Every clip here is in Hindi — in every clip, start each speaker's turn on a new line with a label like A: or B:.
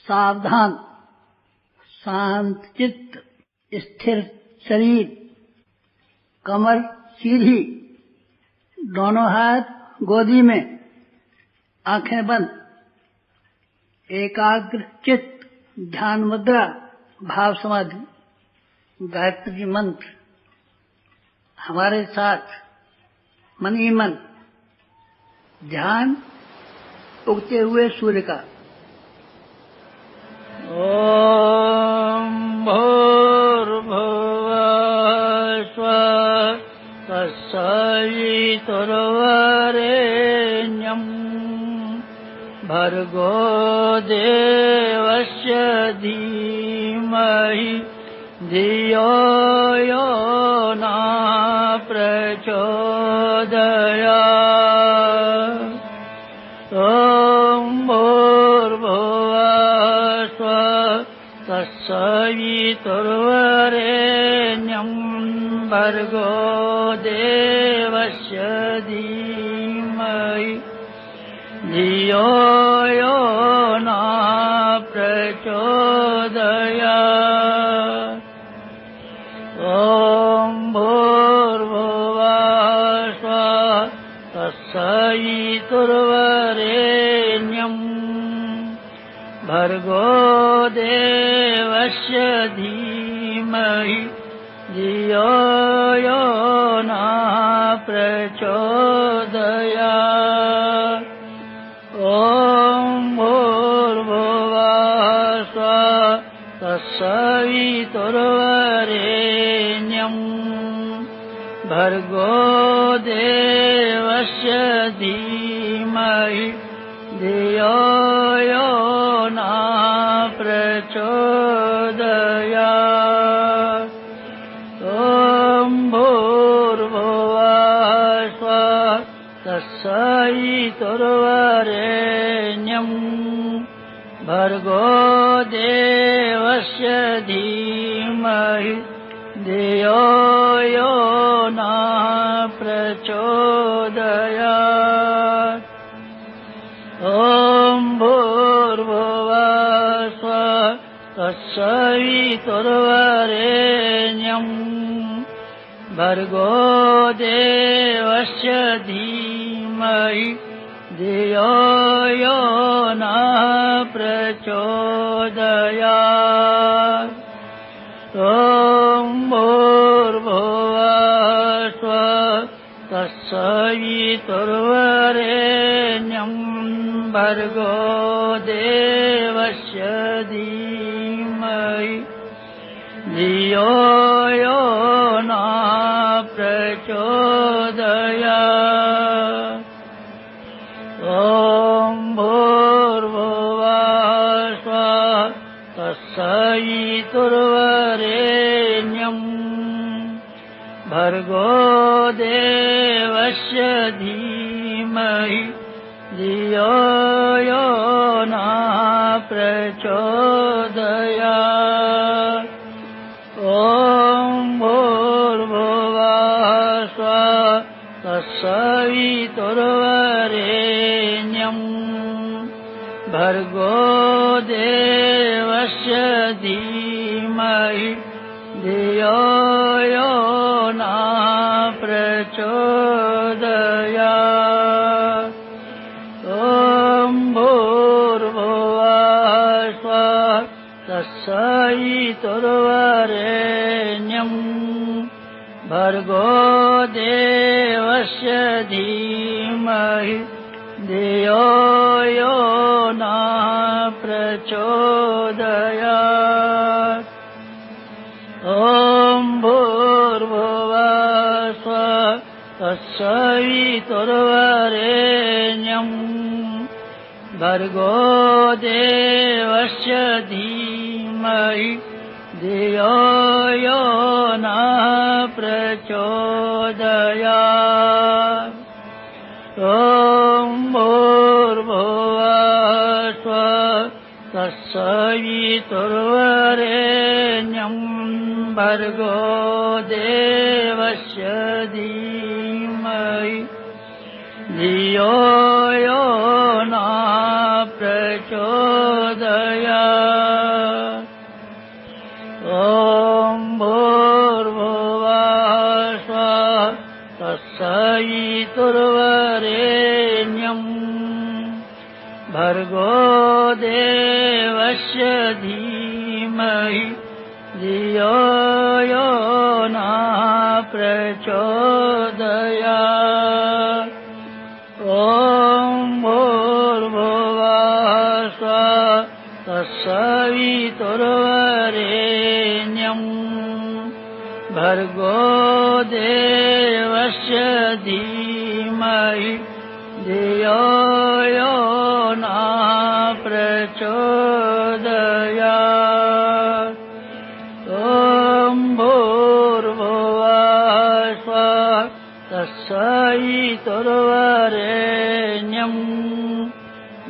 A: सावधान, शांत चित्त, स्थिर शरीर, कमर सीधी, दोनों हाथ गोदी में, आंखें बंद, एकाग्र चित्त, ध्यान मुद्रा, भाव समाधि, गायत्री मंत्र हमारे साथ मन ही मन, ध्यान उगते हुए सूर्य का।
B: ओम भूर्भुवः स्वः तत्सवितुर्वरेण्यं भर्गो देवस्य धीमहि धियो यो नः प्रचोदयात्। ओम भूर्भुवः स्वः तत्सवितुर्वरेण्यं भर्गो देवस्य धीमहि धियो यो नः प्रचोदयात्। ओम भूर्भुवः स्वः तत्सवितुर्वरेण्यं भर्गो देवस्य धीमहि धियो यो नः प्रचोदयात्। ओम भूर्भुवः स्वः तत्सवितुर्वरेण्यं भर्गो देवस्य धीमहि धियो यो नः प्रचोदयात्। ओम भूर्भुवः स्वः तत्सवितुर्वरेण्यं भर्गो देवस्य धीमहि धियो यो नः प्रचोदयात्। ओम भूर्भुवः स्वः तत्सवितुर्वरेण्यं भर्गो देवस्य धीमहि धियो यो नः प्रचोदयात्। ओम भूर्भुवः स्वः तत्सवितुर्वरेण्यं भर्गो देवस्य धीमहि धियो यो नः प्रचोदयात्। ओम भूर्भुवः स्वः तत्सवितुर्वरेण्यं भर्गो देवस्य धीमहि धियो यो नः प्रचोदयात्। ओम भूर्भुवः स्वः तत्सवितुर्वरेण्यं भर्गो देवस्य धीमहि धियो यो नः प्रचोदयात्। ओम भूर्भुवः स्वः तत्सवितुर्वरेण्यं भर्गो देवस्य धीमहि धियो यो नः प्रचोदयात्। ओम भूर्भुवः स्वः तत्सवितुर्वरेण्यं भर्गो देवस्य धीमहि धियो यो नः प्रचोदयात्। ओम भूर्भुवः स्वः तत्सवितुर्वरेण्यं भर्गो देवस्य धीमहि धियो यो नः प्रचोदयात्। प्रचोदयात्। ॐ भूर्भुवः स्वः तत्सवितुर्वरेण्यम् भर्गो देवस्य धीमहि धियो यो नः प्रचोदयात्। ॐ भूर्भुवः स्वः तत्सवितुर्वरेण्यम् भर्गो देवस्य धीमहि धियो यो नः प्रचोदयात्। ॐ भूर्भुवः स्वः तत्सवितुर्वरेण्यम्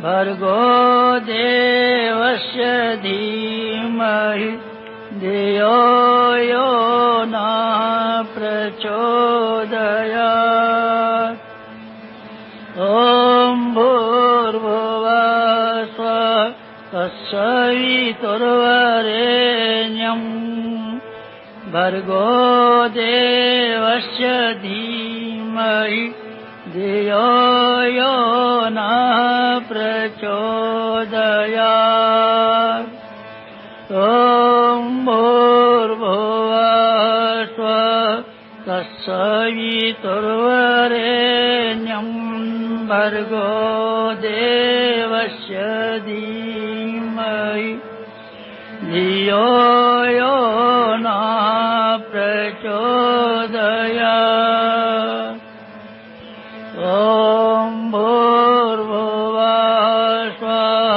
B: भर्गो देवस्य धीमहि धियो यो नः प्रचोदयात्। ॐ भूर्भुवः स्वः तत्सवितुर्वरेण्यम् भर्गो देवस्य धीमहि धियो यो नः प्रचोदयात्। ॐ भूर्भुवः स्वः तत्सवितुर्वरेण्यम् भर्गो देवस्य धीमहि धियो यो नः प्रचोदयात्। ॐ भूर्भुवः स्वः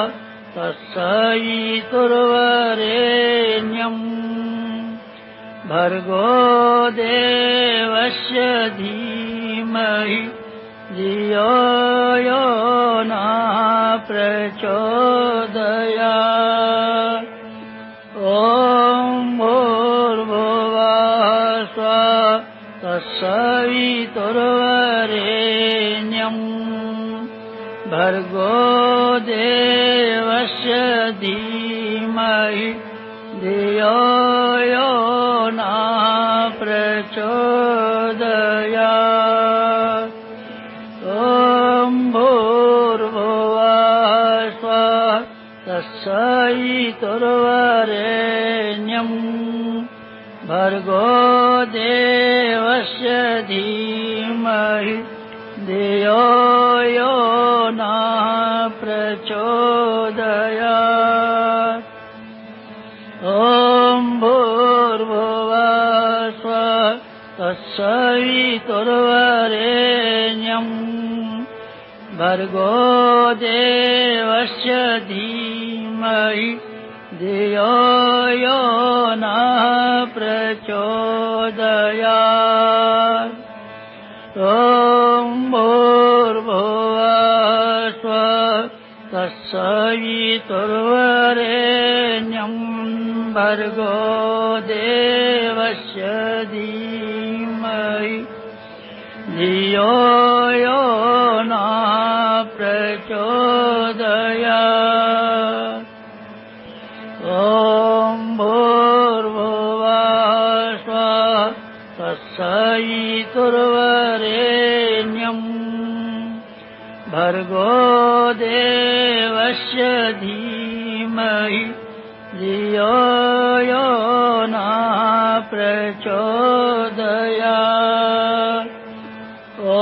B: तत्सवितुर्वरेण्यम् भर्गो देवस्य धीमहि धियो यो नः प्रचोदयात्। ॐ भूर्भुवः स्वः तत्सवितुर्वरेण्यम् भर्गो देवस्य धीमहि धियो यो नः प्रचोदयात्। ॐ भूर्भुवः स्वः तत्सवितुर्वरेण्यम् भर्गो देवस्य धीमहि धियो यो नः प्रचोदयात्। ॐ भूर्भुवः स्वः तत्सवितुर्वरेण्यम् भर्गो देवस्य धीमहि धियो यो नः प्रचोदयात्। ॐ भूर्भुवः स्वः तत्सवितुर्वरेण्यम् भर्गो देवस्य धीमहि धियो यो नः प्रचोदयात्। ॐ भूर्भुवः स्वः तत्सवितुर्वरेण्यम् भर्गो देवस्य धीमहि धियो यो नः प्रचोदयात्। ॐ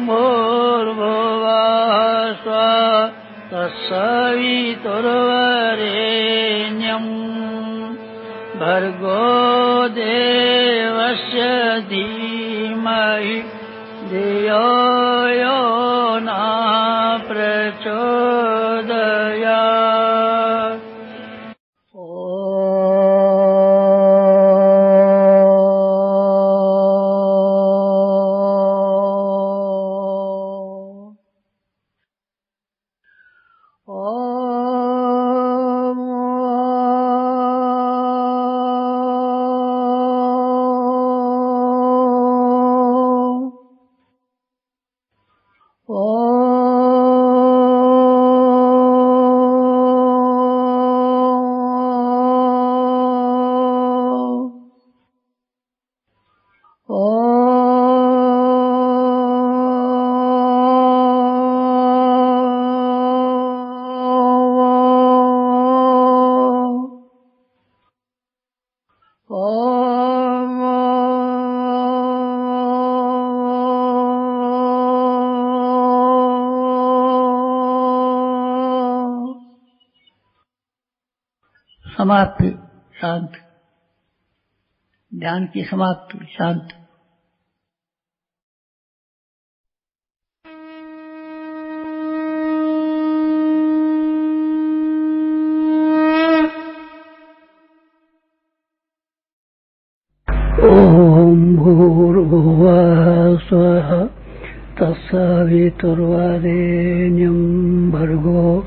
B: भूर्भुवः स्वः तत्सवितुर्वरेण्यम् भर्गो देवस्य धीमहि धियो यो नः प्रचोदयात्।
A: समाप्ति शांत, ध्यान की समाप्ति शांत।
B: ओम भूर्भुवः स्वः तत्सवितुर्वरेण्यं भर्गो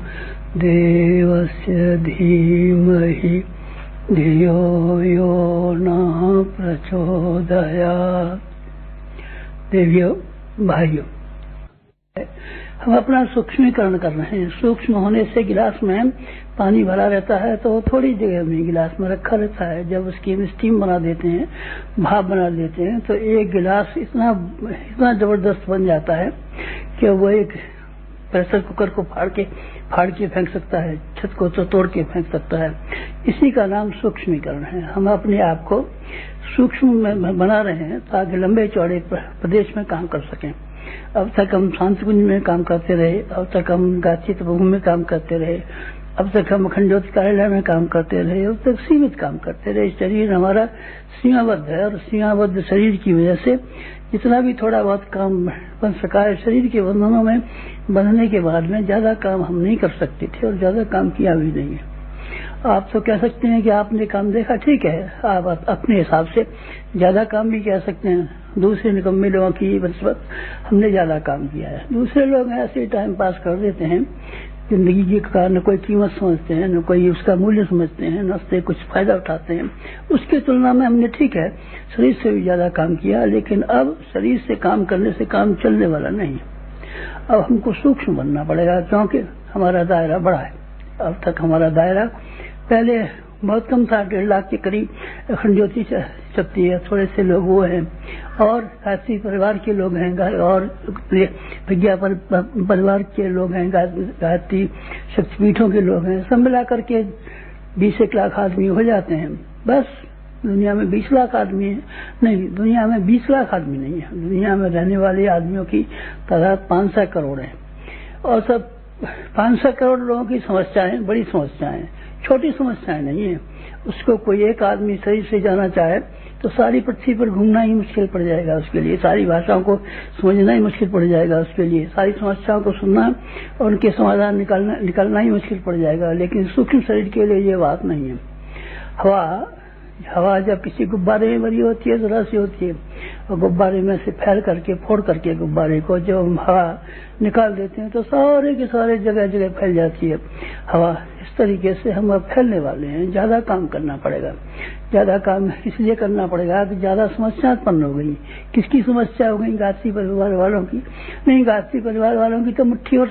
B: देवस्य धीमहि धियो यो नः प्रचोदयात्। देवियों भाइयों, हम अपना सूक्ष्मीकरण कर रहे हैं। सूक्ष्म होने से गिलास में पानी भरा रहता है तो थोड़ी जगह में गिलास में रखा रहता है। जब उसकी हम स्टीम बना देते हैं, भाप बना देते हैं, तो एक गिलास इतना जबरदस्त बन जाता है कि वो एक प्रेशर कुकर को फाड़ के फेंक सकता है, छत को तो तोड़ के फेंक सकता है। इसी का नाम सूक्ष्मीकरण है। हम अपने आप को सूक्ष्म में बना रहे हैं ताकि लंबे चौड़े प्रदेश में काम कर सकें। अब तक हम शांति कुंज में काम करते रहे, अब तक हम गाची तपोभूमि में काम करते रहे, अब तक हम अखंड ज्योति कार्यालय में काम करते रहे, अब तक सीमित काम करते रहे। शरीर हमारा सीमाबद्ध है और सीमाबद्ध शरीर की वजह से जितना भी थोड़ा बहुत काम बन सका है, शरीर के बंधनों में बंधने के बाद में ज्यादा काम हम नहीं कर सकते थे और ज्यादा काम किया भी नहीं है। आप तो कह सकते हैं कि आपने काम देखा, ठीक है, आप अपने हिसाब से ज्यादा काम भी कह सकते हैं। दूसरे निकम्मे लोगों की बनिस्बत हमने ज्यादा काम किया है। दूसरे लोग ऐसे ही टाइम पास कर देते हैं, जिंदगी का न कोई कीमत समझते हैं, न कोई उसका मूल्य समझते हैं, न उससे कुछ फायदा उठाते हैं। उसकी तुलना में हमने, ठीक है, शरीर से भी ज्यादा काम किया, लेकिन अब शरीर से काम करने से काम चलने वाला नहीं। अब हमको सूक्ष्म बनना पड़ेगा क्योंकि हमारा दायरा बड़ा है। अब तक हमारा दायरा पहले बहुत कम था, 1.5 लाख के करीब अखंड ज्योति चलती है। थोड़े से लोग वो हैं और गायत्री परिवार के लोग हैं और विज्ञा परिवार के लोग हैं, गायत्री शक्तिपीठों के लोग हैं। सब मिला करके 20 लाख आदमी हो जाते हैं। बस दुनिया में 20 लाख आदमी है नहीं, दुनिया में 20 लाख आदमी नहीं है। दुनिया में रहने वाले आदमियों की तादाद 500 करोड़ है और सब 500 करोड़ लोगों की समस्याएं बड़ी समस्याएं, छोटी समस्याएं नहीं है। उसको कोई एक आदमी शरीर से जाना चाहे तो सारी पृथ्वी पर घूमना ही मुश्किल पड़ जाएगा उसके लिए, सारी भाषाओं को समझना ही मुश्किल पड़ जाएगा उसके लिए, सारी समस्याओं को सुनना और उनके समाधान निकालना ही मुश्किल पड़ जाएगा। लेकिन सूक्ष्म शरीर के लिए ये बात नहीं है। हवा जब किसी गुब्बारे में भरी होती है तो रस होती है और गुब्बारे में से फैल करके फोड़ करके गुब्बारे को जब हम हवा निकाल देते हैं तो सारे के सारे जगह जगह फैल जाती है हवा। इस तरीके से हम अब फैलने वाले हैं। ज्यादा काम करना पड़ेगा। ज्यादा काम इसलिए करना पड़ेगा कि ज्यादा समस्या उत्पन्न हो गई। किसकी समस्या हो गई? गायत्री परिवार वालों की नहीं, गायत्री परिवार वालों की तो मुट्ठी और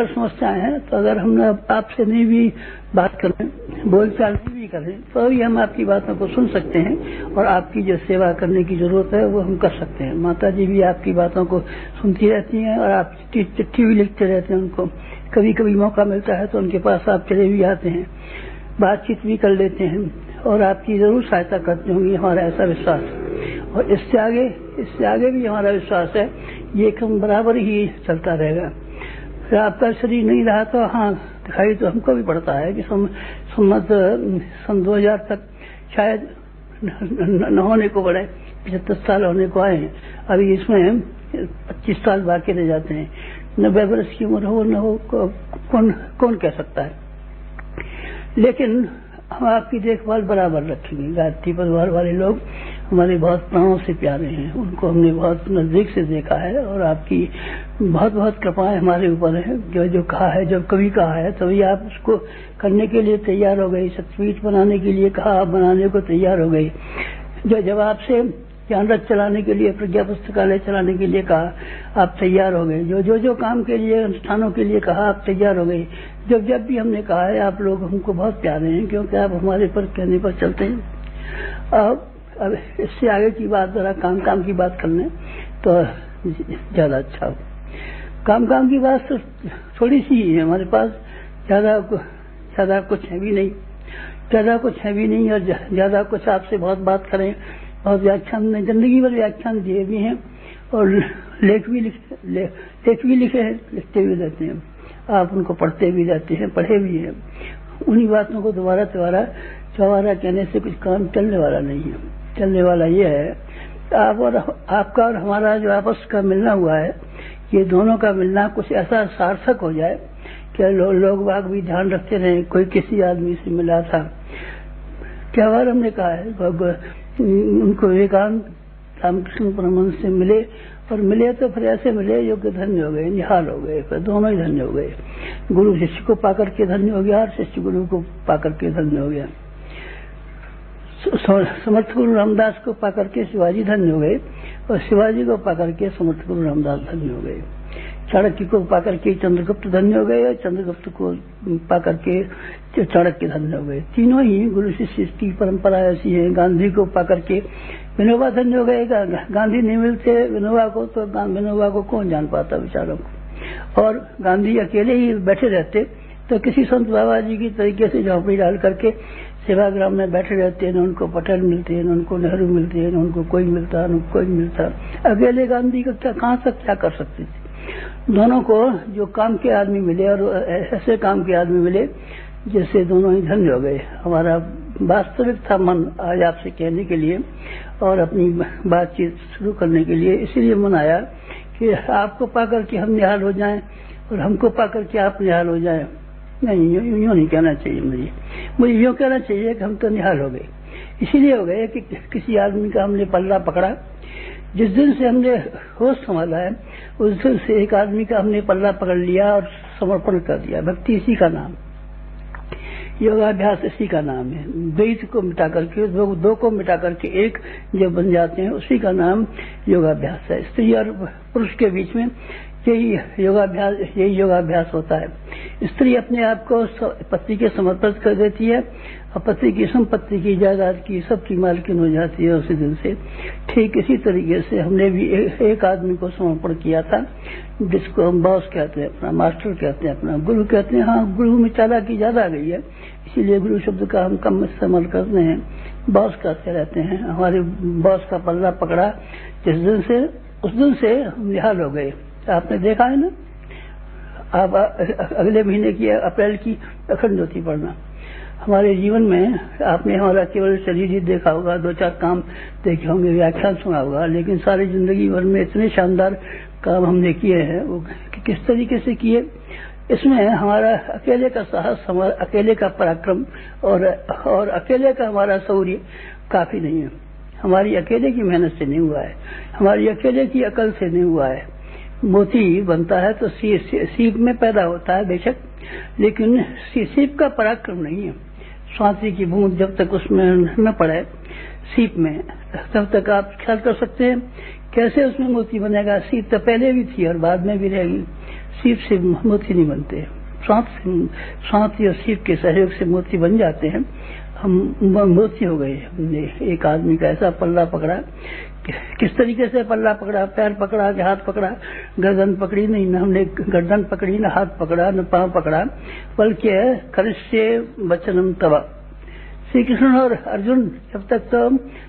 B: समस्याएं हैं। तो अगर हम आपसे नहीं भी बात करें, बोलचाल नहीं भी करें, तो भी हम आपकी बातों को सुन सकते हैं और आपकी जो सेवा करने की जरूरत है वो हम कर सकते हैं। माता जी भी आपकी बातों को सुनती रहती हैं और आप चिट्ठी भी लिखते रहते हैं उनको। कभी कभी मौका मिलता है तो उनके पास आप चले भी आते हैं, बातचीत भी कर लेते हैं और आपकी जरूर सहायता करते होंगे, हमारा ऐसा विश्वास है। और इससे आगे भी हमारा विश्वास है ये काम बराबर ही चलता रहेगा। फिर आपका शरीर नहीं रहा तो हाँ, दिखाई तो हमको भी पड़ता है कि सन 2000 तक शायद न होने को पड़े, 75 साल होने को आए हैं। अभी इसमें 25 साल बाकी रह जाते हैं। 90 वर्ष की उम्र हो न हो कौन कह सकता है। लेकिन हम आपकी देखभाल बराबर रखेंगे। गायत्री परिवार वाले लोग हमारे बहुत प्राणों से प्यारे हैं, उनको हमने बहुत नजदीक से देखा है और आपकी बहुत बहुत कृपाएं हमारे ऊपर है। जो कहा है, जब कभी कहा है तभी आप उसको करने के लिए तैयार हो गए। शक्तिपीठ बनाने के लिए कहा, आप बनाने को तैयार हो गए। जब आपसे ज्ञान रथ चलाने के लिए, प्रज्ञा पुस्तकालय चलाने के लिए कहा, आप तैयार हो गए। जो काम के लिए, अनुष्ठानों के लिए कहा, आप तैयार हो गए। जब भी हमने कहा है, आप लोग हमको बहुत प्यारे हैं क्योंकि आप हमारे पर कहने पर चलते हैं। अब इससे आगे की बात जरा काम की बात कर लें तो ज्यादा अच्छा हो। काम की बात तो थोड़ी सी है हमारे पास, ज्यादा कुछ है भी नहीं, और ज्यादा कुछ आपसे बहुत बात करें। बहुत व्याख्यान में जिंदगी भर व्याख्यान दिए भी हैं और लेख भी लिखे हैं, लिखते भी रहते हैं। आप उनको पढ़ते भी रहते हैं, पढ़े भी हैं। उन्हीं बातों को दोबारा चौबारा कहने से कुछ काम चलने वाला नहीं है। चलने वाला ये है आपका और हमारा जो आपस का मिलना हुआ है, ये दोनों का मिलना कुछ ऐसा सार्थक हो जाए कि लोग बाग भी ध्यान रखते रहे। कोई किसी आदमी से मिला था, क्या बार हमने कहा है, उनको विवेकानंद रामकृष्ण परमहंस से मिले, और मिले तो फिर ऐसे मिले जो कि धन्य हो गए, निहाल हो गए, फिर दोनों ही धन्य हो गए। गुरु शिष्य को पाकर के धन्य हो गया और शिष्य गुरु को पाकर के धन्य हो गया। समर्थ गुरु रामदास को पाकर के शिवाजी धन्य हो गए, और शिवाजी को पाकर के समर्थ गुरु रामदास धन्य हो गए। चाणक्य को पाकर के चंद्रगुप्त धन्य हो गए, और चंद्रगुप्त को पाकर के चाणक्य धन्य हो गए। तीनों ही गुरु शिष्य की परंपरा ऐसी है। गांधी को पाकर के विनोबा धन्य हो गए। गांधी नहीं मिलते विनोबा को तो विनोबा को कौन जान पाता बेचारों को। और गांधी अकेले ही बैठे रहते तो किसी संत बाबा जी की तरीके से झोंपड़ी डाल करके सेवाग्राम में बैठे रहते हैं, उनको पटेल मिलते हैं, उनको नेहरू मिलते हैं, उनको कोई मिलता, उनको कोई मिलता। अकेले गांधी का क्या कहाँ तक क्या कर सकते थे। दोनों को जो काम के आदमी मिले, और ऐसे काम के आदमी मिले जैसे दोनों ही धन्य हो गए। हमारा वास्तविक था मन आज आपसे कहने के लिए और अपनी बातचीत शुरू करने के लिए, इसलिए मन आया कि आपको पाकर के हम निहाल हो जाएं और हमको पाकर के आप निहाल हो जाएं। नहीं, यूं नहीं कहना चाहिए। मुझे यूं कहना चाहिए कि हम तो निहाल हो गए। इसीलिए हो गए कि किसी आदमी का हमने पल्ला पकड़ा। जिस दिन से हमने होश संभाला है उस दिन से एक आदमी का हमने पल्ला पकड़ लिया और समर्पण कर दिया। भक्ति इसी का नाम, योगाभ्यास इसी का नाम है। द्वैत को मिटा करके, दो को मिटा करके एक जब बन जाते हैं, उसी का नाम योगाभ्यास है। स्त्री और पुरुष के बीच में यही योगाभ्यास होता है। स्त्री अपने आप को पति के समर्पित कर देती है और पति की संपत्ति की, जायदाद की, सबकी मालकिन हो जाती है उसी दिन से। ठीक इसी तरीके से हमने भी एक आदमी को समर्पण किया था, जिसको हम बॉस कहते हैं, अपना मास्टर कहते हैं, अपना गुरु कहते हैं। हाँ, गुरु में चालाकी ज्यादा आ गई है, इसीलिए गुरु शब्द का हम कम इस्तेमाल करते हैं, बॉस कहते रहते हैं। हमारे बॉस का पल्ला पकड़ा जिस दिन से, उस दिन से हम निहाल हो गए। आपने देखा है ना, आप अगले महीने की अप्रैल की अखंड ज्योति पढ़ना। हमारे जीवन में आपने हमारा केवल शरीर ही देखा होगा, 2-4 काम देखे होंगे, व्याख्यान सुना होगा, लेकिन सारी जिंदगी भर में इतने शानदार काम हमने किए हैं, वो किस तरीके से किए। इसमें हमारा अकेले का साहस, हमारा अकेले का पराक्रम और अकेले का हमारा शौर्य काफी नहीं है। हमारी अकेले की मेहनत से नहीं हुआ है, हमारी अकेले की अकल से नहीं हुआ है। मोती बनता है तो सीप में पैदा होता है बेशक, लेकिन सीप का पराक्रम नहीं है। स्वाति की बूंद जब तक उसमें न पड़े सीप में, तब तक आप ख्याल कर सकते हैं कैसे उसमें मोती बनेगा। सीप तो पहले भी थी और बाद में भी रहेगी। सीप से मोती नहीं बनते, स्वाति और सीप के सहयोग से मोती बन जाते हैं। हम मोती हो गए। हमने एक आदमी का ऐसा पल्ला पकड़ा, किस तरीके से पल्ला पकड़ा, पैर पकड़ा कि हाथ पकड़ा, गर्दन पकड़ी नहीं, न हमने गर्दन पकड़ी, न हाथ पकड़ा, न पांव पकड़ा, बल्कि करिष्ये वचनम तव। श्री कृष्ण और अर्जुन जब तक तो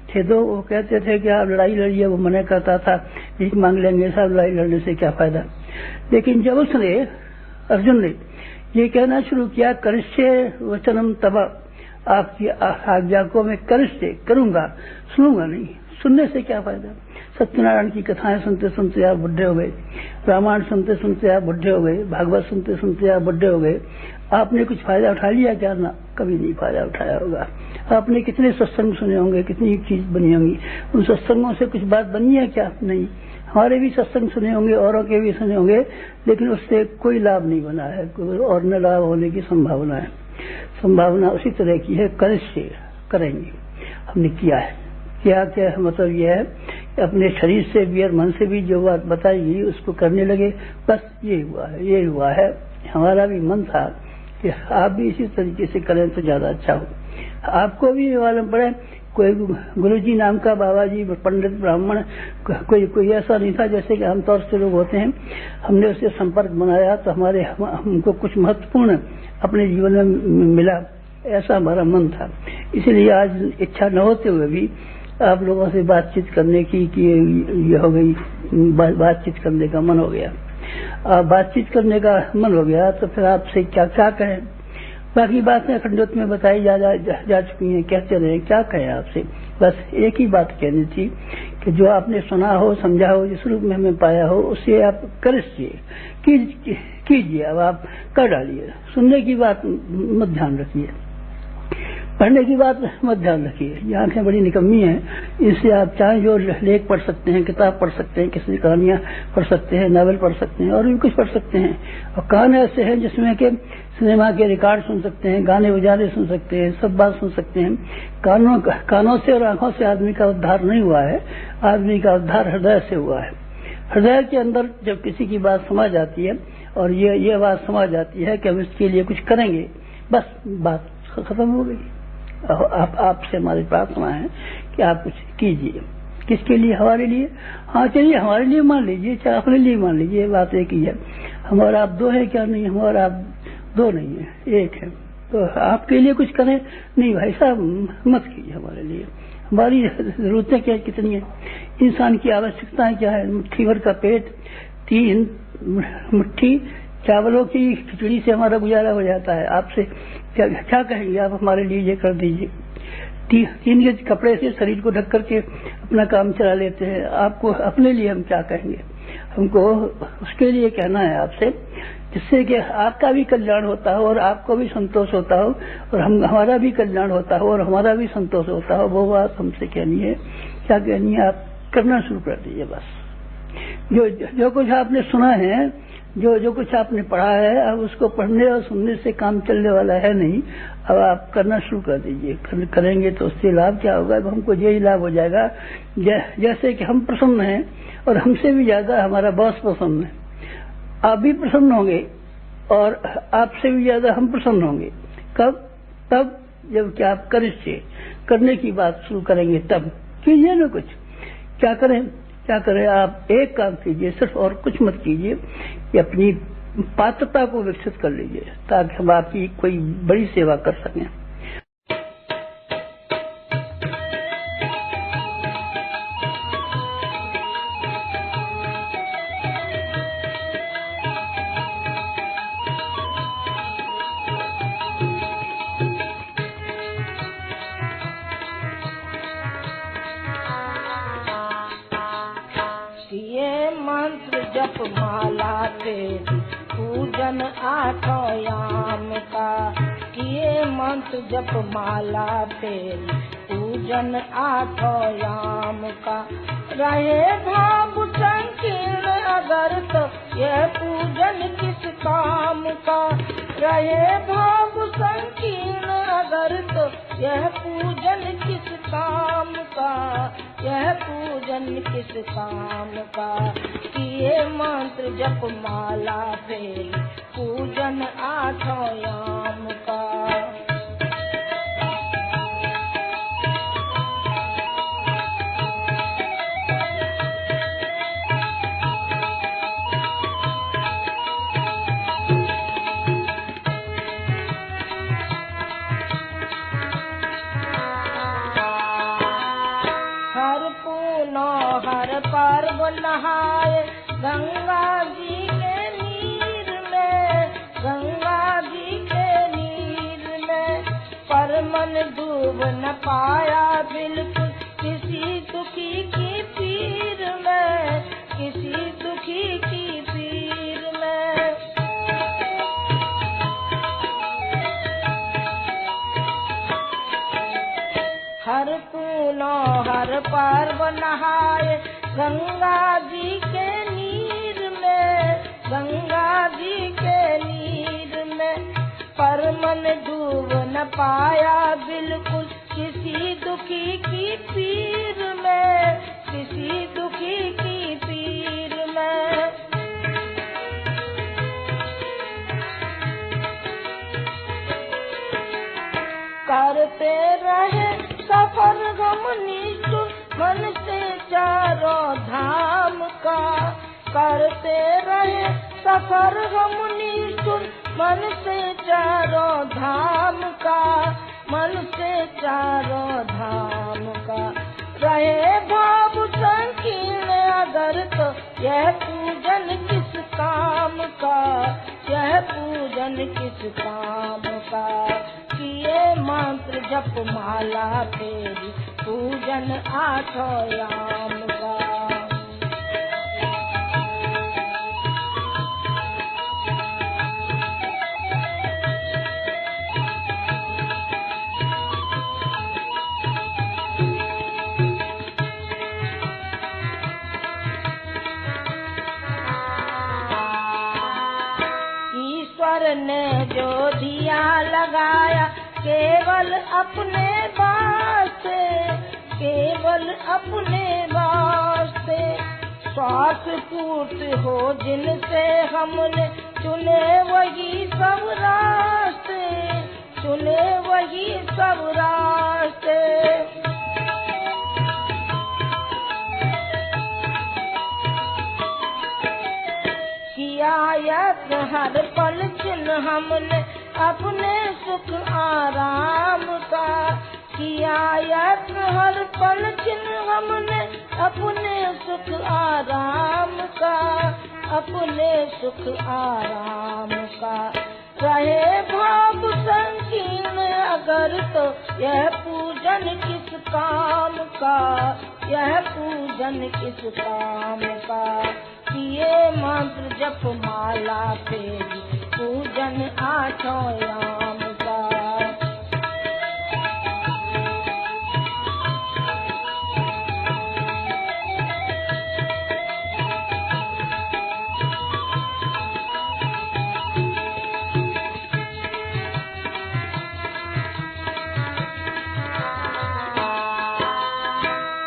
B: थे दो, वो कहते थे कि आप लड़ाई लड़िए, वो मना करता था, भीख मांग लेंगे, सब लड़ाई लड़ने से क्या फायदा। लेकिन जब उसने, अर्जुन ने ये कहना शुरू किया, करिष्ये वचनम तव, आपकी आज्ञा को मैं करिष्ये करूंगा, सुनूंगा नहीं, सुनने से क्या फायदा। सत्यनारायण की कथाएं सुनते सुनते आप बुढ़े हो गए, रामायण सुनते सुनते आप बुढ़े हो गए, भागवत सुनते सुनते आप बुढ़े हो गए। आपने कुछ फायदा उठा लिया क्या? ना, कभी नहीं फायदा उठाया होगा। आपने कितने सत्संग सुने होंगे, कितनी चीज बनी होंगी, उन सत्संगों से कुछ बात बनी है क्या? नहीं। हमारे भी सत्संग सुने होंगे, औरों के भी सुने होंगे, लेकिन उससे कोई लाभ नहीं बना है और न लाभ होने की संभावना है। संभावना उसी तरह की है, करिष्ये करेंगे। हमने किया है, क्या मतलब यह है कि अपने शरीर से भी और मन से भी जो बात बताई गई उसको करने लगे, बस ये हुआ है। हमारा भी मन था कि आप भी इसी तरीके से करें तो ज्यादा अच्छा हो। आपको भी मालूम पड़े, कोई गुरुजी नाम का, बाबा जी, पंडित, ब्राह्मण, कोई ऐसा नहीं था जैसे कि आमतौर से लोग होते हैं। हमने उससे संपर्क बनाया तो हमको कुछ महत्वपूर्ण अपने जीवन में मिला, ऐसा हमारा मन था। इसलिए आज इच्छा न होते हुए भी आप लोगों से बातचीत करने की ये हो गई, बातचीत करने का मन हो गया। बातचीत करने का मन हो गया तो फिर आपसे क्या कहें। बाकी बातें खंडोत में बताई जा चुकी हैं, कहते रहे, क्या कहें आपसे। बस एक ही बात कहनी थी कि जो आपने सुना हो, समझा हो, जिस रूप में हमें पाया हो, उसे आप करिए, कीजिए। अब आप कर डालिए। सुनने की बात मत ध्यान रखिए, पढ़ने की बात मत ध्यान रखिए। ये आंखें बड़ी निकम्मी हैं, इससे आप चाहे जो लेख पढ़ सकते हैं, किताब पढ़ सकते हैं, किसी कहानियां पढ़ सकते हैं, नावल पढ़ सकते हैं, और भी कुछ पढ़ सकते हैं। और कान ऐसे हैं जिसमें कि सिनेमा के रिकॉर्ड सुन सकते हैं, गाने बजाने सुन सकते हैं, सब बात सुन सकते हैं। कानों से और आंखों से आदमी का उद्धार नहीं हुआ है, आदमी का उद्धार हृदय से हुआ है। हृदय के अंदर जब किसी की बात समझ आती है और ये बात समझ आती है कि हम इसके लिए कुछ करेंगे, बस बात खत्म हो गई। आपसे हमारी प्रार्थना है कि आप कुछ कीजिए। किसके लिए? हमारे लिए। हाँ चलिए, हमारे लिए मान लीजिए, चाहे अपने लिए मान लीजिए, बात एक ही है। हम और आप दो है क्या? नहीं, हम और आप दो नहीं है, एक है। तो आपके लिए कुछ करें? नहीं भाई साहब, मत कीजिए हमारे लिए। हमारी जरूरतें क्या, कितनी है? इंसान की आवश्यकताएं क्या है? मुट्ठी भर का पेट, 3 मुट्ठी चावलों की खिचड़ी से हमारा गुजारा हो जाता है। आपसे क्या कहेंगे आप? हमारे लिए ये कर दीजिए। 3 गज कपड़े से शरीर को ढक करके अपना काम चला लेते हैं। आपको अपने लिए हम क्या कहेंगे? हमको उसके लिए कहना है आपसे, जिससे कि आपका भी कल्याण होता हो और आपको भी संतोष होता हो, और हमारा भी कल्याण होता हो और हमारा भी संतोष होता हो। वो बात हमसे कहनी है। क्या कहनी है? आप करना शुरू कर दीजिए। बस जो कुछ आपने सुना है, जो कुछ आपने पढ़ा है, अब उसको पढ़ने और सुनने से काम चलने वाला है नहीं। अब आप करना शुरू कर दीजिए। करेंगे तो उससे लाभ क्या होगा? अब हमको यही लाभ हो जाएगा, जैसे कि हम प्रसन्न हैं और हमसे भी ज्यादा हमारा बॉस प्रसन्न है। आप भी प्रसन्न होंगे और आपसे भी ज्यादा हम प्रसन्न होंगे। कब? तब जब कि आप करने की बात शुरू करेंगे, तब कीजिए ना कुछ। क्या करें? आप एक काम कीजिए सिर्फ, और कुछ मत कीजिए, कि अपनी पात्रता को विकसित कर लीजिए, ताकि हम आपकी कोई बड़ी सेवा कर सकें।
C: मंत्र जप माला तेरी पूजन 8 याम का, किए मंत्र जप माला तेरी पूजन 8 याम का। रहे भाव संकीर्ण अगर तो यह पूजन किस काम का। रहे भाव संकीर्ण अगर तो यह पूजन किस काम का। यह पूजन किस काम का। किए मंत्र जप माला तेरी पूजन 8 याम का। हर पर्व नहाए गंगा जी के नीर में। गंगा जी के नीर में पर मन डूब न पाया बिल्कुल किसी दुखी की पीर में। किसी दुखी की पीर में हर पूनो हर पर्व नहाए गंगा जी के नीर में। गंगा जी के नीर में पर मन डूब न पाया बिल्कुल किसी दुखी की पीर में। किसी दुखी की पीर में करते रहे सफर गम निष्ठुर मन से चारों धाम का। करते रहे सफर गम निष्ठुर मन से चारों धाम का। मन से चारों धाम का। रहे भाव संकीर्ण अगर तो यह पूजन किस काम का। यह पूजन किस काम का। जप माला फेरी पूजन आठों याम का। ने जो दिया लगाया केवल अपने वास्ते, केवल अपने वास्ते, श्वास पूर्ति हो जिनसे हमने चुने वही सब रास्ते, चुने वही सब रास्ते। यत्न हर पल चिन्ह हमने अपने सुख आराम का, किया यत्न हर पल चिन्ह हमने अपने सुख आराम का, अपने सुख आराम का। रहे भाव संकीर्ण अगर तो यह पूजन किस काम का, यह पूजन किस काम का। किए मंत्र जप माला फेरी पूजन आठों याम का।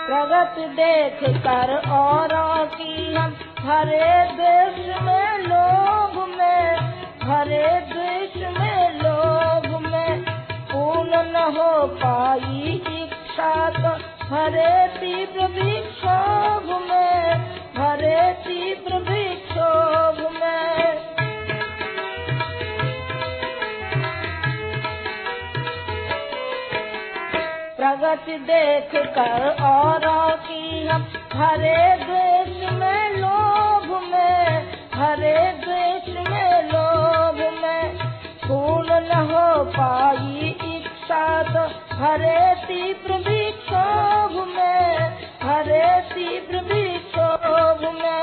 C: प्रगति देख कर औरों की हम भरे द्वेष में लोभ में, भरे द्वेष में लोभ में, पूर्ण न हो पाई इच्छा तो भरे तीव्र विक्षोभ में, भरे तीव्र विक्षोभ में। प्रगति देख कर औरों की हम भरे द्वेष में लोभ में, भरे द्वेष में लोभ में, पूर्ण न हो पाई इच्छा तो भरे तीव्र विक्षोभ में, भरे तीव्र विक्षोभ में।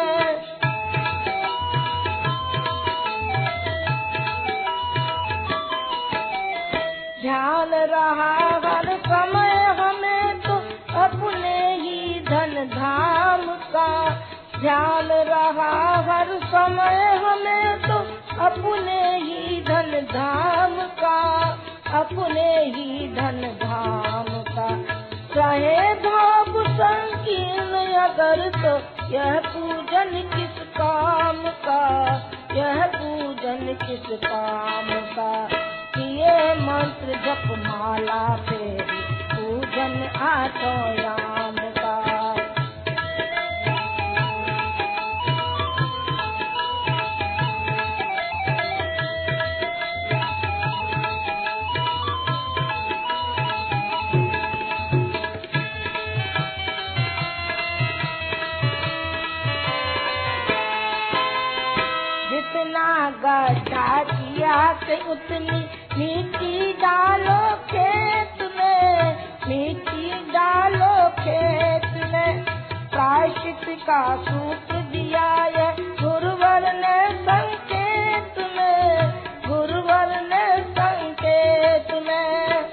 C: ध्यान रहा हर समय हमें तो अपने ही धन धाम का, ध्यान रहा हर समय हमें तो अपने ही धन धाम का, अपने ही धन धाम का। रहे भाव संकीर्ण अगर तो यह पूजन किस काम का, यह पूजन किस काम का। किए मंत्र जप माला फेरी पूजन आठों याम का। जितना गड्ढा किया से उतनी मिट्टी डालो खेत में, मिट्टी डालो खेत में। प्रायश्चित का सूत्र दिया है गुरुवर ने संकेत में, गुरुवर ने संकेत में।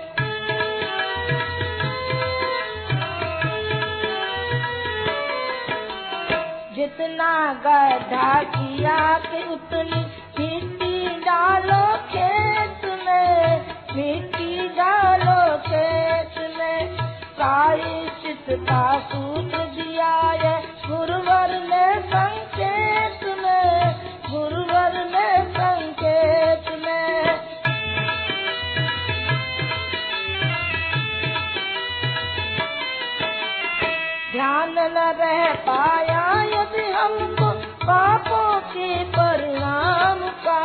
C: जितना गड्ढा किया कि उतनी मिट्टी डालो खेत में, मिट्टी डालो खेत में। प्रायश्चित का सूत्र दिया है गुरुवर ने संकेत में, गुरुवर ने संकेत में। ध्यान न रह पाया यदि हमको पापों के परिणाम का,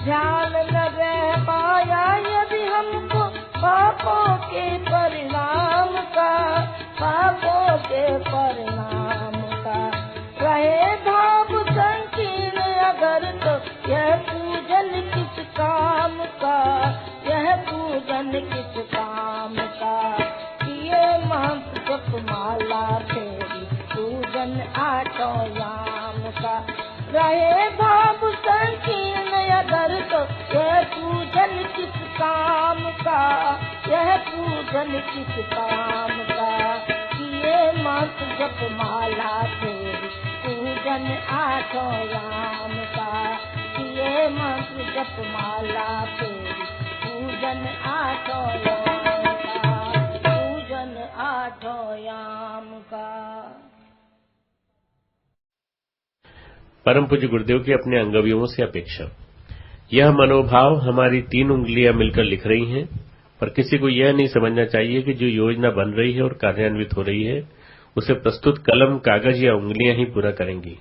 C: ध्यान न रह पाया यदि हमको पापों के परिणाम का, पापों के परिणाम का। रहे भाव संकीर्ण अगर तो यह पूजन किस काम का, यह पूजन पूजन किस काम का, किए मंत्र जप माला फेरी पूजन आठों याम का। रहे भाव संकीर्ण अगर तो यह पूजन किस काम का, यह पूजन किस काम का, किए मंत्र जप माला फेरी पूजन आठों याम का, किए मंत्र जप माला फेरी पूजन आठों याम का, पूजन आठों याम का।
D: परम पूज्य गुरुदेव की अपने अंगवियों से अपेक्षा। यह मनोभाव हमारी 3 उंगलियां मिलकर लिख रही हैं, पर किसी को यह नहीं समझना चाहिए कि जो योजना बन रही है और कार्यान्वित हो रही है उसे प्रस्तुत कलम, कागज या उंगलियां ही पूरा करेंगी।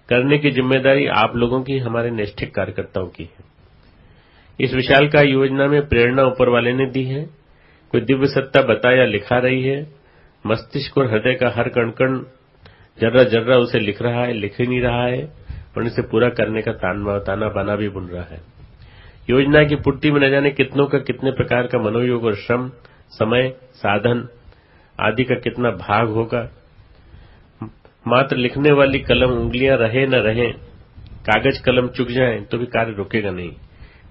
D: करने की जिम्मेदारी आप लोगों की, हमारे निष्ठिक कार्यकर्ताओं की है। इस विशालकाय योजना में प्रेरणा ऊपर वाले ने दी है। कोई दिव्य सत्ता बता या लिखा रही है। मस्तिष्क और हृदय का हर कण कण जर्रा जर्रा उसे लिख रहा है, लिख ही नहीं रहा है, और इसे पूरा करने का ताना बाना भी बुन रहा है। योजना की पूर्ति में न जाने कितनों का कितने प्रकार का मनोयोग और श्रम, समय, साधन आदि का कितना भाग होगा। मात्र लिखने वाली कलम उंगलियां रहे न रहे, कागज कलम चुक जाए तो भी कार्य रुकेगा नहीं।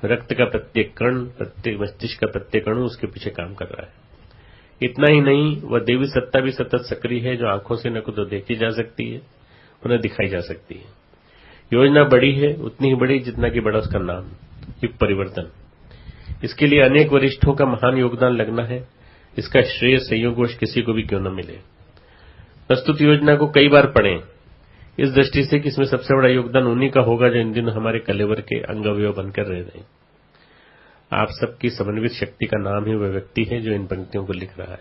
D: रक्त का प्रत्येक कण, प्रत्येक मस्तिष्क का प्रत्येक अणु उसके पीछे काम कर रहा है। इतना ही नहीं, वह देवी सत्ता भी सतत सक्रिय है, जो आंखों से न तो देखी जा सकती है, उन्हें दिखाई जा सकती है। योजना बड़ी है, उतनी ही बड़ी जितना कि बड़ा उसका नाम, युग परिवर्तन। इसके लिए अनेक वरिष्ठों का महान योगदान लगना है। इसका श्रेय संयोगवश किसी को भी क्यों न मिले। प्रस्तुत योजना को कई बार पढ़ें, इस दृष्टि से कि इसमें सबसे बड़ा योगदान उन्हीं का होगा जो इन दिनों हमारे कलेवर के अंगवयव बनकर रह रहे हैं। आप सबकी समन्वित शक्ति का नाम ही वह व्यक्ति है जो इन पंक्तियों को लिख रहा है।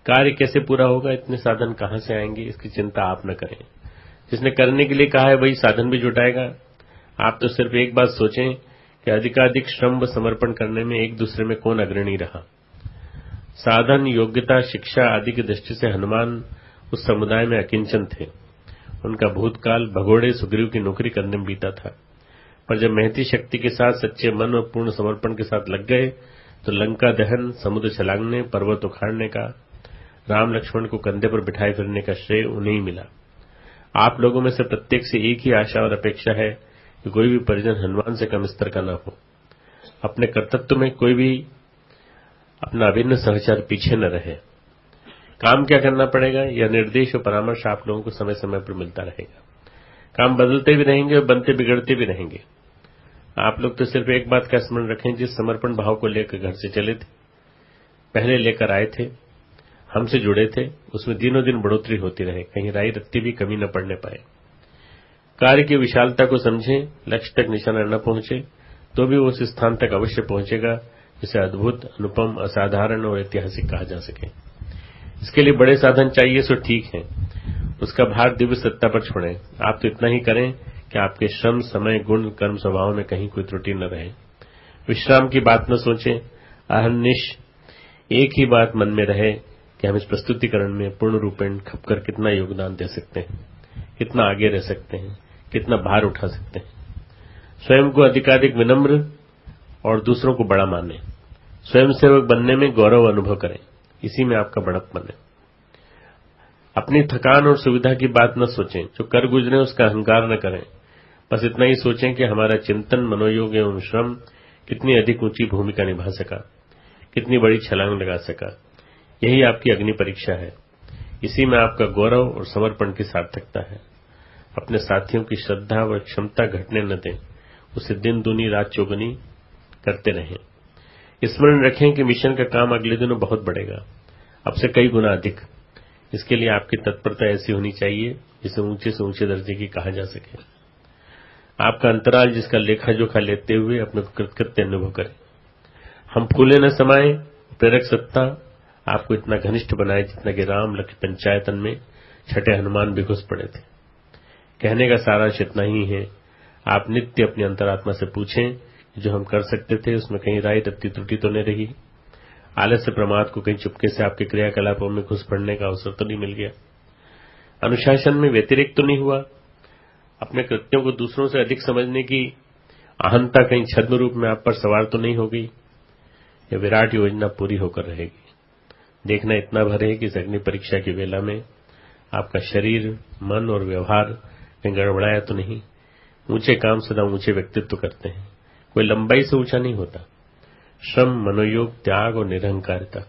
D: कार्य कैसे पूरा होगा, इतने साधन कहां से आएंगे, इसकी चिंता आप न करें। जिसने करने के लिए कहा है वही साधन भी जुटाएगा। आप तो सिर्फ एक बात सोचें कि अधिकाधिक श्रम व समर्पण करने में एक दूसरे में कौन अग्रणी रहा। साधन, योग्यता, शिक्षा आदि की दृष्टि से हनुमान उस समुदाय में अकिंचन थे। उनका भूतकाल भगोड़े सुग्रीव की नौकरी करने में बीता था, पर जब महती शक्ति के साथ सच्चे मन और पूर्ण समर्पण के साथ लग गए तो लंका दहन, समुद्र छलांगने, पर्वत उखाड़ने का, राम लक्ष्मण को कंधे पर बिठाए फिरने का श्रेय उन्हें ही मिला। आप लोगों में से प्रत्येक से एक ही आशा और अपेक्षा है कि कोई भी परिजन हनुमान से कम स्तर का न हो। अपने कर्तव्य में कोई भी अपना अभिन्न सहचर पीछे न रहे। काम क्या करना पड़ेगा, यह निर्देश और परामर्श आप लोगों को समय समय पर मिलता रहेगा। काम बदलते भी रहेंगे और बनते बिगड़ते भी रहेंगे। आप लोग तो सिर्फ एक बात का स्मरण रखें, जिस समर्पण भाव को लेकर घर से चले थे, पहले लेकर आए थे, हमसे जुड़े थे, उसमें दिनों दिन बढ़ोतरी होती रहे, कहीं राई रत्ती भी कमी न पड़ने पाए। कार्य की विशालता को समझें, लक्ष्य तक निशाना न पहुंचे तो भी वो उस स्थान तक अवश्य पहुंचेगा जिसे अद्भुत, अनुपम, असाधारण और ऐतिहासिक कहा जा सके। इसके लिए बड़े साधन चाहिए सो ठीक है, उसका भार दिव्य सत्ता पर छोड़ें। आप तो इतना ही करें कि आपके श्रम, समय, गुण, कर्म, स्वभाव में कहीं कोई त्रुटि न रहे। विश्राम की बात न सोचें। अहर्निश एक ही बात मन में रहे कि हम इस प्रस्तुतिकरण में पूर्ण रूपेण खपकर कितना योगदान दे सकते हैं, कितना आगे रह सकते हैं, कितना भार उठा सकते हैं। स्वयं को अधिकाधिक विनम्र और दूसरों को बड़ा माने। स्वयं सेवक बनने में गौरव अनुभव करें, इसी में आपका बड़प्पन है। अपनी थकान और सुविधा की बात न सोचें, जो कर गुजरे उसका अहंकार न करें। बस इतना ही सोचें कि हमारा चिंतन, मनोयोग एवं श्रम कितनी अधिक ऊंची भूमिका निभा सका, कितनी बड़ी छलांग लगा सका। यही आपकी अग्नि परीक्षा है। इसी में आपका गौरव और समर्पण की सार्थकता है। अपने साथियों की श्रद्धा व क्षमता घटने न दें, उसे दिन दूनी रात चौगुनी करते रहें। स्मरण रखें कि मिशन का काम अगले दिनों बहुत बढ़ेगा, अब से कई गुना अधिक। इसके लिए आपकी तत्परता ऐसी होनी चाहिए जिसे ऊंचे से ऊंचे दर्जे की कहा जा सके। आपका अंतराल जिसका लेखा जोखा लेते हुए अपने को कृतकृत्य अनुभव करें। हम फूले न समाये, प्रेरक सत्ता आपको इतना घनिष्ठ बनाए जितना कि राम लक्ष्मण पंचायतन में छठे हनुमान भी घुस पड़े थे। कहने का सारांश इतना ही है, आप नित्य अपनी अंतरात्मा से पूछें जो हम कर सकते थे उसमें कहीं राय रत्ती त्रुटि तो नहीं रही। आलस्य प्रमाद को कहीं चुपके से आपके क्रियाकलापों में घुस पड़ने का अवसर तो नहीं मिल गया। अनुशासन में व्यतिरिक्त तो नहीं हुआ। अपने कृत्यों को दूसरों से अधिक समझने की अहंता कहीं छद्म रूप में आप पर सवार तो नहीं हो गई। यह विराट योजना पूरी होकर रहेगी। देखना इतना भर है कि इस अग्नि परीक्षा की वेला में आपका शरीर, मन और व्यवहार कहीं गड़बड़ाया तो नहीं। ऊंचे काम सदा ऊंचे व्यक्तित्व करते हैं, कोई लंबाई से ऊंचा नहीं होता। श्रम, मनोयोग, त्याग और निरहंकारिता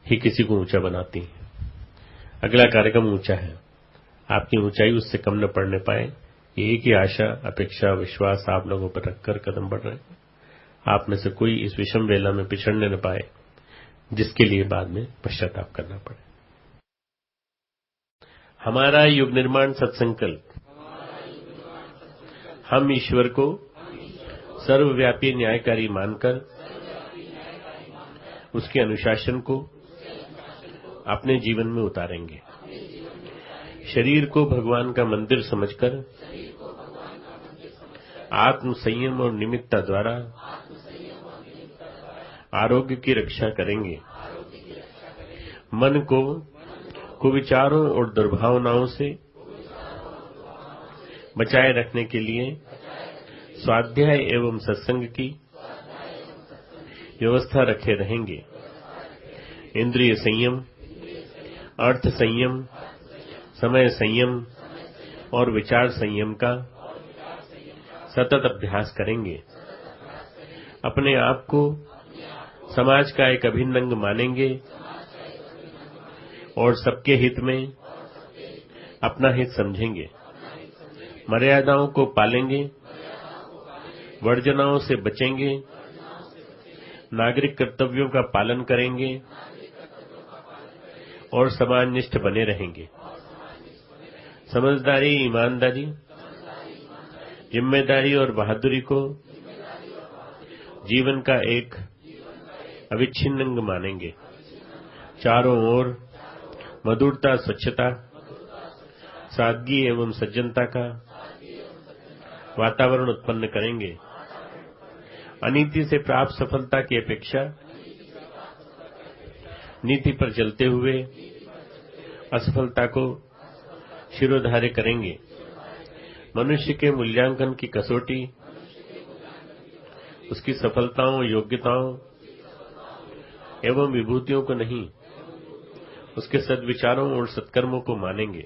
D: ही किसी को ऊंचा बनाती है। अगला कार्यक्रम ऊंचा है, आपकी ऊंचाई उससे कम न पड़ने पाए, ये एक ही आशा, अपेक्षा, विश्वास आप लोगों पर रखकर कदम बढ़ रहे हैं। आप में से कोई इस विषम वेला में पिछड़ने न पाए, जिसके लिए बाद में पश्चाताप करना पड़े। हमारा युग निर्माण सत्संकल्प। हम ईश्वर को सर्वव्यापी न्यायकारी मानकर उसके अनुशासन को अपने जीवन में उतारेंगे। शरीर को भगवान का मंदिर समझकर आत्म संयम और निमित्ता द्वारा आरोग्य की रक्षा करेंगे। मन को कुविचारों और दुर्भावनाओं से बचाए रखने के लिए स्वाध्याय एवं सत्संग की व्यवस्था रखे रहेंगे। इंद्रिय संयम, अर्थ संयम, समय संयम और विचार संयम का सतत अभ्यास करेंगे। अपने आप को समाज का एक अभिन्न अंग मानेंगे और सबके हित में अपना हित समझेंगे। मर्यादाओं को पालेंगे, वर्जनाओं से बचेंगे, नागरिक कर्तव्यों का पालन करेंगे और समाजनिष्ठ बने रहेंगे। समझदारी, ईमानदारी, जिम्मेदारी और बहादुरी को जीवन का एक अविच्छिन्न अंग मानेंगे। चारों ओर मधुरता, स्वच्छता, सादगी एवं सज्जनता का वातावरण उत्पन्न करेंगे। अनीति से प्राप्त सफलता की अपेक्षा नीति पर चलते हुए असफलता को शिरोधार्य करेंगे। मनुष्य के मूल्यांकन की कसौटी उसकी सफलताओं, योग्यताओं एवं विभूतियों को नहीं, उसके सद्विचारों और सत्कर्मों को मानेंगे।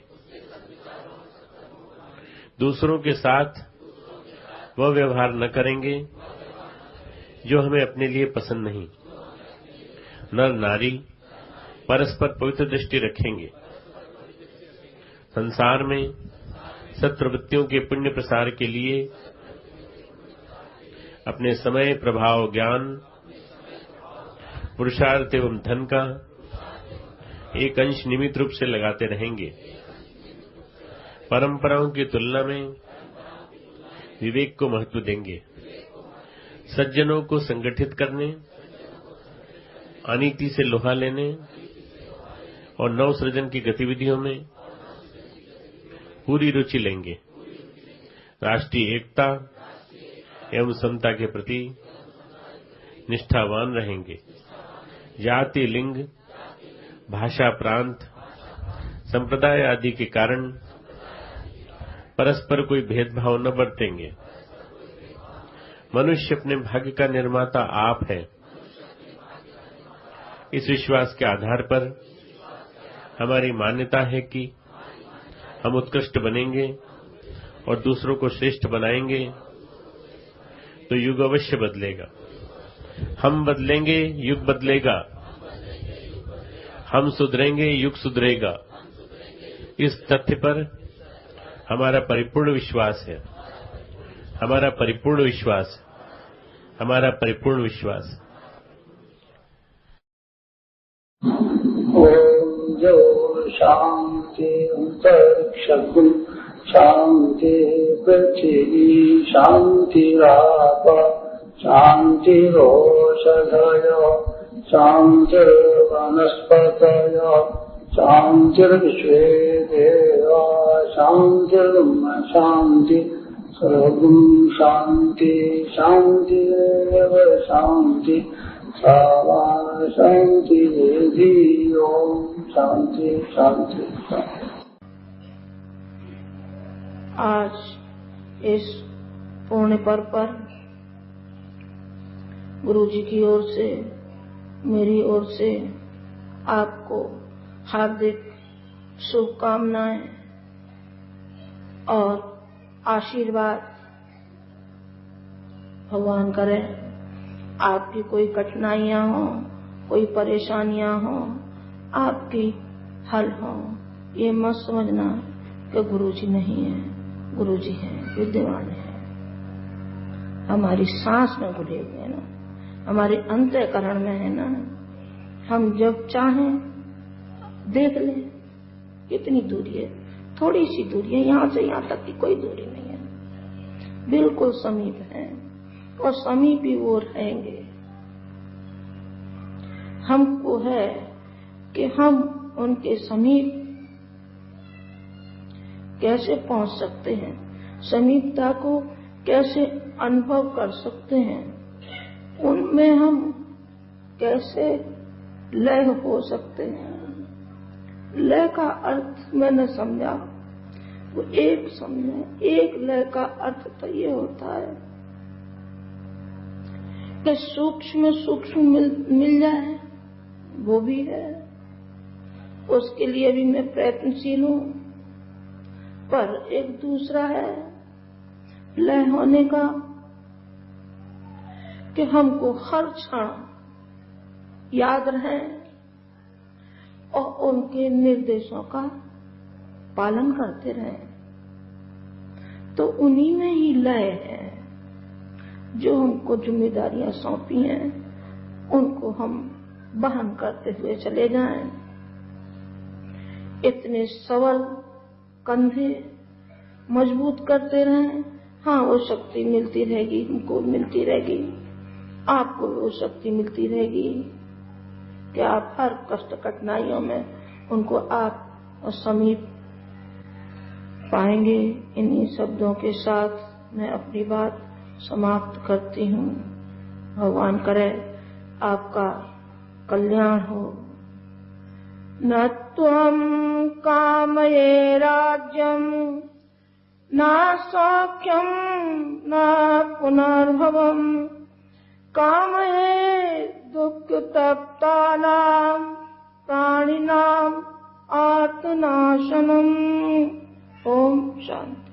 D: दूसरों के साथ वह व्यवहार न करेंगे जो हमें अपने लिए पसंद नहीं। नर नारी परस्पर पवित्र दृष्टि रखेंगे। संसार में सत्प्रवृत्तियों के पुण्य प्रसार के लिए अपने समय, प्रभाव, ज्ञान, पुरुषार्थ एवं धन का एक अंश नियमित रूप से लगाते रहेंगे। परंपराओं की तुलना में विवेक को महत्व देंगे। सज्जनों को संगठित करने, अनीति से लोहा लेने और नवसृजन की गतिविधियों में पूरी रुचि लेंगे। राष्ट्रीय एकता एवं समता के प्रति निष्ठावान रहेंगे। जाति, लिंग, भाषा, प्रांत, संप्रदाय आदि के कारण परस्पर कोई भेदभाव न बरतेंगे। मनुष्य अपने भाग्य का निर्माता आप है। इस विश्वास के आधार पर हमारी मान्यता है कि हम उत्कृष्ट बनेंगे और दूसरों को श्रेष्ठ बनाएंगे तो युग अवश्य बदलेगा। हम बदलेंगे, युग बदलेगा। हम सुधरेंगे, युग सुधरेगा। इस तथ्य पर हमारा परिपूर्ण विश्वास है। हमारा परिपूर्ण विश्वास, हमारा परिपूर्ण विश्वास।
B: ओम जो शांति अंतरिक्षगुण शांति पृथ्वी शांतिराप शांतिरोषधय शांतिर्वनस्पतय शांतिर्विश्वे देवा शांतिर्ब्रह्म शांति सर्वगुण शांति शांतिरेव शांति सावा शांति देवी। ओम शांति शांति शांति।
C: आज इस पुण्य पर्व पर गुरु जी की ओर से मेरी ओर से आपको हार्दिक शुभकामनाएं और आशीर्वाद। भगवान करे आपकी कोई कठिनाइयां हो, कोई परेशानियां हो, आपकी हल हो। ये मत समझना कि गुरुजी नहीं है, गुरुजी हैं, विद्यमान है। हमारी सांस में घुले हुए हैं ना, हमारे अंतःकरण में है ना। हम जब चाहें देख लें कितनी दूरी है, थोड़ी सी दूरी है, यहां से यहां तक की कोई दूरी नहीं है, बिल्कुल समीप है और समीप ही वो रहेंगे। हमको है कि हम उनके समीप कैसे पहुंच सकते हैं, समीपता को कैसे अनुभव कर सकते हैं, उनमें हम कैसे लय हो सकते हैं। लय का अर्थ मैंने समझा, वो एक समझे। एक लय का अर्थ तो ये होता है कि सूक्ष्म सूक्ष्म मिल जाए, वो भी है, उसके लिए भी मैं प्रयत्नशील हूं। पर एक दूसरा है लय होने का कि हमको हर क्षण याद रहे और उनके निर्देशों का पालन करते रहे। तो उन्हीं में ही लय है। जो हमको जिम्मेदारियां सौंपी हैं उनको हम वहन करते हुए चले जाएं। इतने सबल कंधे मजबूत करते रहें। हाँ, वो शक्ति मिलती रहेगी, हमको मिलती रहेगी, आपको वो शक्ति मिलती रहेगी कि आप हर कष्ट कठिनाइयों में उनको आप समीप पाएंगे। इन्हीं शब्दों के साथ मैं अपनी बात समाप्त करती हूँ। भगवान करे आपका कल्याण हो। न त्वं कामये राज्यं न सौख्यं न पुनर्भवम् कामये दुःखतप्तानां प्राणिनां आर्तनाशनम्। ओम शांति।